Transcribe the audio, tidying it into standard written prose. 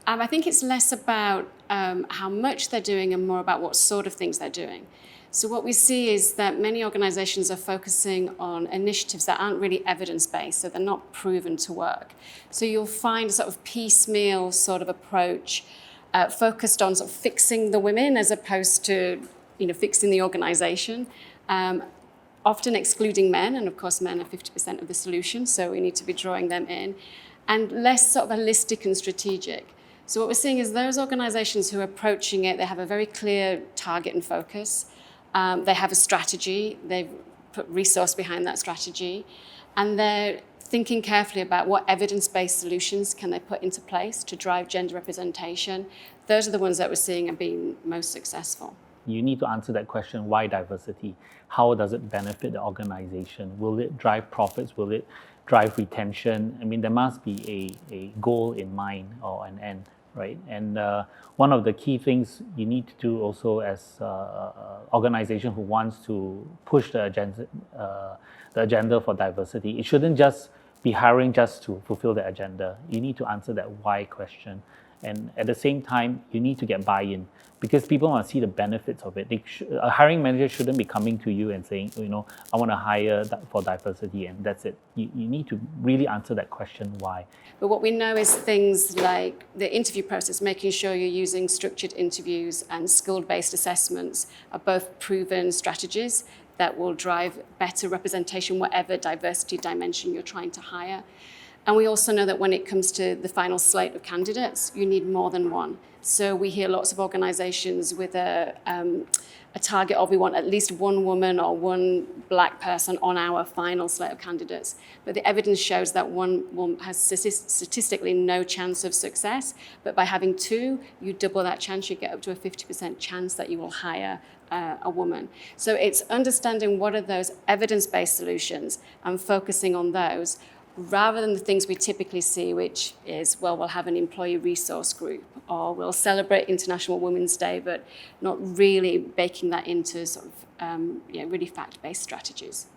I think it's less about how much they're doing and more about what sort of things they're doing. So what we see is that many organizations are focusing on initiatives that aren't really evidence-based, so they're not proven to work. So you'll find a sort of piecemeal sort of approach focused on sort of fixing the women as opposed to, fixing the organization. Often excluding men, and of course men are 50% of the solution, so we need to be drawing them in, and less sort of holistic and strategic. So what we're seeing is those organizations who are approaching it, they have a very clear target and focus. They have a strategy, they've put resource behind that strategy, and they're thinking carefully about what evidence-based solutions can they put into place to drive gender representation. Those are the ones that we're seeing are being most successful. You need to answer that question, why diversity? How does it benefit the organization? Will it drive profits? Will it drive retention? I mean, there must be a goal in mind or an end, right? And one of the key things you need to do also as an organization who wants to push the agenda for diversity, it shouldn't just be hiring just to fulfill the agenda. You need to answer that why question. And at the same time, you need to get buy-in because people want to see the benefits of it. A hiring manager shouldn't be coming to you and saying, I want to hire for diversity and that's it. You need to really answer that question, why. But what we know is things like the interview process, making sure you're using structured interviews and skill-based assessments are both proven strategies that will drive better representation, whatever diversity dimension you're trying to hire. And we also know that when it comes to the final slate of candidates, you need more than one. So we hear lots of organizations with a target of we want at least one woman or one black person on our final slate of candidates. But the evidence shows that one woman has statistically no chance of success. But by having two, you double that chance, you get up to a 50% chance that you will hire a woman. So it's understanding what are those evidence-based solutions and focusing on those, rather than the things we typically see, which is, well, we'll have an employee resource group, or we'll celebrate International Women's Day, but not really baking that into sort of really fact-based strategies.